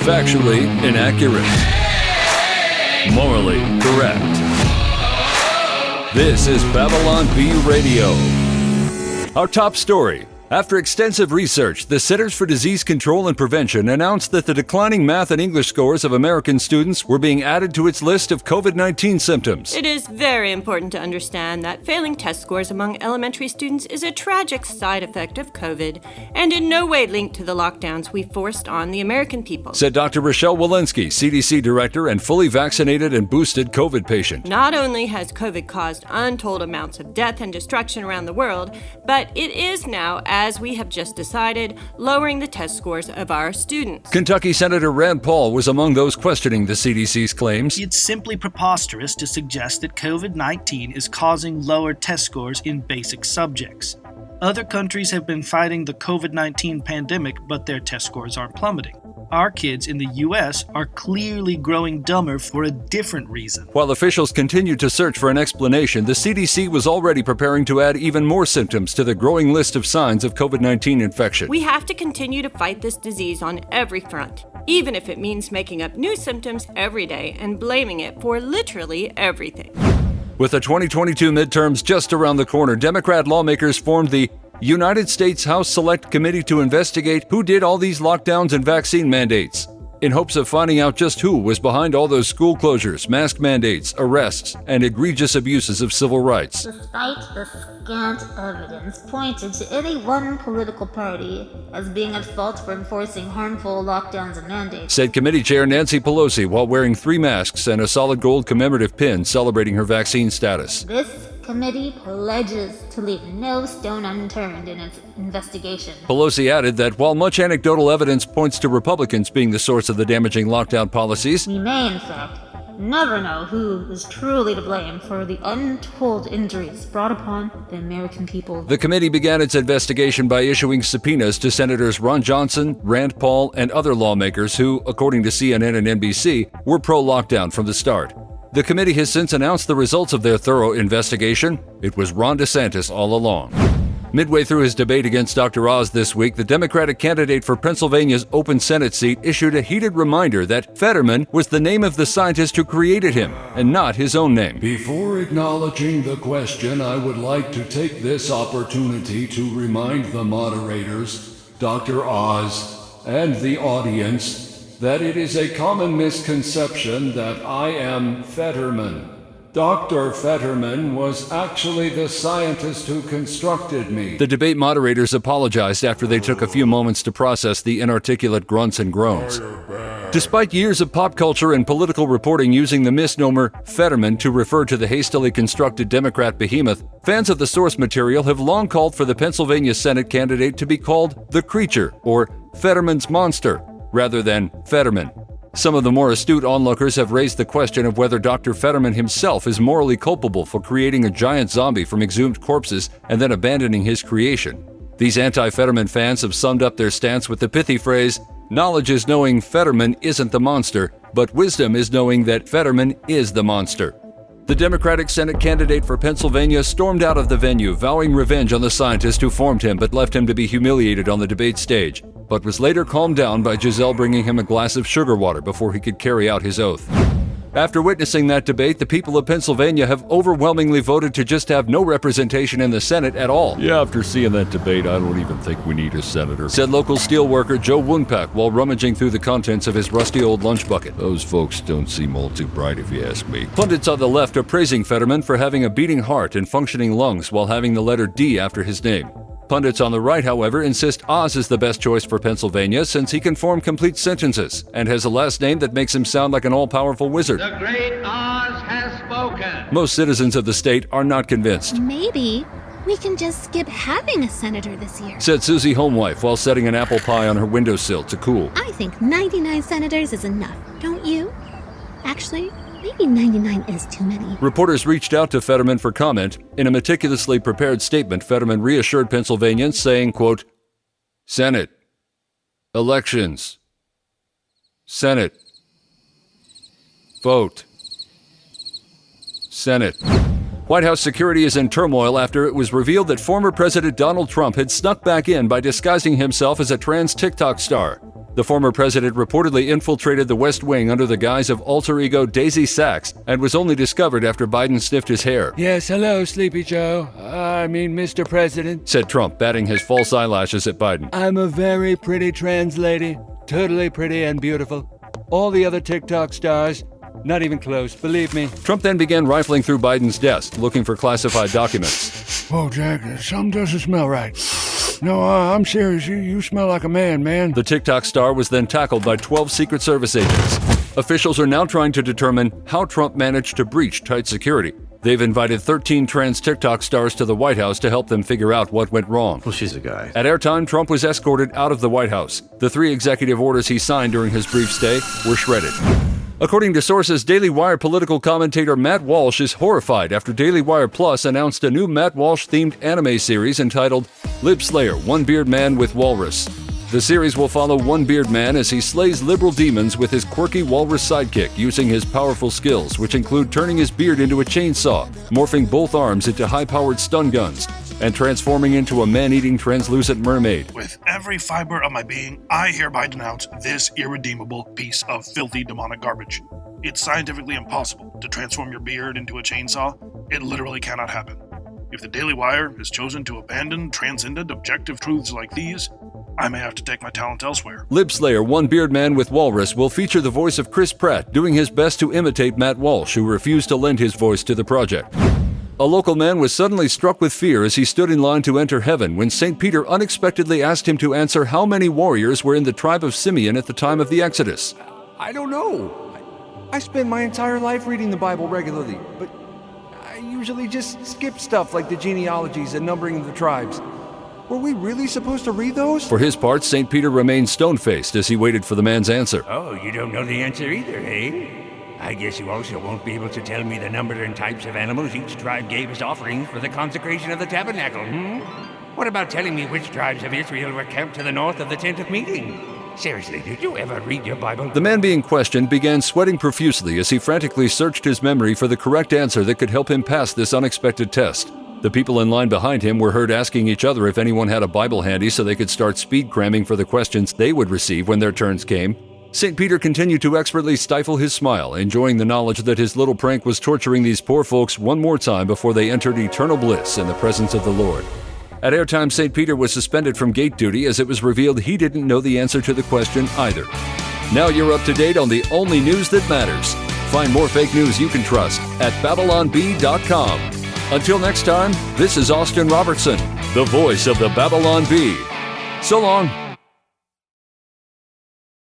Factually inaccurate. Morally correct. This is Babylon Bee Radio. Our top story. After extensive research, the Centers for Disease Control and Prevention announced that the declining math and English scores of American students were being added to its list of COVID-19 symptoms. It is very important to understand that failing test scores among elementary students is a tragic side effect of COVID and in no way linked to the lockdowns we forced on the American people, said Dr. Rochelle Walensky, CDC director and fully vaccinated and boosted COVID patient. Not only has COVID caused untold amounts of death and destruction around the world, but it is now, as we have just decided, lowering the test scores of our students. Kentucky Senator Rand Paul was among those questioning the CDC's claims. It's simply preposterous to suggest that COVID-19 is causing lower test scores in basic subjects. Other countries have been fighting the COVID-19 pandemic, but their test scores are plummeting. Our kids in the U.S. are clearly growing dumber for a different reason. While officials continued to search for an explanation, the CDC was already preparing to add even more symptoms to the growing list of signs of COVID-19 infection. We have to continue to fight this disease on every front, even if it means making up new symptoms every day and blaming it for literally everything. With the 2022 midterms just around the corner, Democrat lawmakers formed the United States House Select Committee to investigate who did all these lockdowns and vaccine mandates, in hopes of finding out just who was behind all those school closures, mask mandates, arrests, and egregious abuses of civil rights. Despite the scant evidence pointed to any one political party as being at fault for enforcing harmful lockdowns and mandates, said Committee Chair Nancy Pelosi while wearing 3 masks and a solid gold commemorative pin celebrating her vaccine status. this committee pledges to leave no stone unturned in its investigation. Pelosi added that while much anecdotal evidence points to Republicans being the source of the damaging lockdown policies, We may, in fact, never know who is truly to blame for the untold injuries brought upon the American people. the committee began its investigation by issuing subpoenas to Senators Ron Johnson, Rand Paul, and other lawmakers who, according to CNN and NBC, were pro-lockdown from the start. The committee has since announced the results of their thorough investigation. It was Ron DeSantis all along. Midway through his debate against Dr. Oz this week, the Democratic candidate for Pennsylvania's open Senate seat issued a heated reminder that Fetterman was the name of the scientist who created him, and not his own name. Before acknowledging the question, I would like to take this opportunity to remind the moderators, Dr. Oz, and the audience that it is a common misconception that I am Fetterman. Dr. Fetterman was actually the scientist who constructed me. The debate moderators apologized after they took a few moments to process the inarticulate grunts and groans. Despite years of pop culture and political reporting using the misnomer Fetterman to refer to the hastily constructed Democrat behemoth, fans of the source material have long called for the Pennsylvania Senate candidate to be called the Creature or Fetterman's Monster, rather than Fetterman. Some of the more astute onlookers have raised the question of whether Dr. Fetterman himself is morally culpable for creating a giant zombie from exhumed corpses and then abandoning his creation. These anti-Fetterman fans have summed up their stance with the pithy phrase, "Knowledge is knowing Fetterman isn't the monster, but wisdom is knowing that Fetterman is the monster." The Democratic Senate candidate for Pennsylvania stormed out of the venue, vowing revenge on the scientist who formed him but left him to be humiliated on the debate stage, but was later calmed down by Giselle bringing him a glass of sugar water before he could carry out his oath. After witnessing that debate, the people of Pennsylvania have overwhelmingly voted to just have no representation in the Senate at all. Yeah, after seeing that debate, I don't even think we need a senator, said local steelworker Joe Woonpack while rummaging through the contents of his rusty old lunch bucket. Those folks don't seem all too bright if you ask me. Pundits on the left are praising Fetterman for having a beating heart and functioning lungs while having the letter D after his name. Pundits on the right, however, insist Oz is the best choice for Pennsylvania since he can form complete sentences and has a last name that makes him sound like an all-powerful wizard. The great Oz has spoken. Most citizens of the state are not convinced, Maybe we can just skip having a senator this year, said Susie Homewife while setting an apple pie on her windowsill to cool. I think 99 senators is enough, don't you? Actually, maybe 99 is too many. Reporters reached out to Fetterman for comment. In a meticulously prepared statement, Fetterman reassured Pennsylvanians, saying, quote, Senate, elections, Senate, vote, Senate. White House security is in turmoil after it was revealed that former President Donald Trump had snuck back in by disguising himself as a trans TikTok star. The former president reportedly infiltrated the West Wing under the guise of alter ego Daisy Sachs and was only discovered after Biden sniffed his hair. Yes, hello, Sleepy Joe. Mr. President, said Trump, batting his false eyelashes at Biden. I'm a very pretty trans lady. Totally pretty and beautiful. All the other TikTok stars, not even close, believe me. Trump then began rifling through Biden's desk, looking for classified documents. Whoa, Jack, something doesn't smell right. No, I'm serious. You smell like a man. The TikTok star was then tackled by 12 Secret Service agents. Officials are now trying to determine how Trump managed to breach tight security. They've invited 13 trans TikTok stars to the White House to help them figure out what went wrong. Well, she's a guy. At airtime, Trump was escorted out of the White House. The 3 executive orders he signed during his brief stay were shredded. According to sources, Daily Wire political commentator Matt Walsh is horrified after Daily Wire Plus announced a new Matt Walsh-themed anime series entitled Lip Slayer, One Beard Man with Walrus. The series will follow one beard man as he slays liberal demons with his quirky walrus sidekick using his powerful skills, which include turning his beard into a chainsaw, morphing both arms into high-powered stun guns, and transforming into a man-eating translucent mermaid. With every fiber of my being, I hereby denounce this irredeemable piece of filthy demonic garbage. It's scientifically impossible to transform your beard into a chainsaw. It literally cannot happen. If the Daily Wire has chosen to abandon transcendent objective truths like these, I may have to take my talent elsewhere. Lip Slayer, One Beard Man with Walrus will feature the voice of Chris Pratt doing his best to imitate Matt Walsh, who refused to lend his voice to the project. A local man was suddenly struck with fear as he stood in line to enter heaven when St. Peter unexpectedly asked him to answer how many warriors were in the tribe of Simeon at the time of the Exodus. I don't know. I spend my entire life reading the Bible regularly, but I usually just skip stuff like the genealogies and numbering of the tribes. Were we really supposed to read those? For his part, St. Peter remained stone-faced as he waited for the man's answer. Oh, you don't know the answer either, eh? I guess you also won't be able to tell me the number and types of animals each tribe gave as offerings for the consecration of the tabernacle, What about telling me which tribes of Israel were camped to the north of the tent of meeting? Seriously, did you ever read your Bible? The man being questioned began sweating profusely as he frantically searched his memory for the correct answer that could help him pass this unexpected test. The people in line behind him were heard asking each other if anyone had a Bible handy so they could start speed cramming for the questions they would receive when their turns came. St. Peter continued to expertly stifle his smile, enjoying the knowledge that his little prank was torturing these poor folks one more time before they entered eternal bliss in the presence of the Lord. At airtime, St. Peter was suspended from gate duty as it was revealed he didn't know the answer to the question either. Now you're up to date on the only news that matters. Find more fake news you can trust at BabylonB.com. Until next time, this is Austin Robertson, the voice of the Babylon Bee. So long.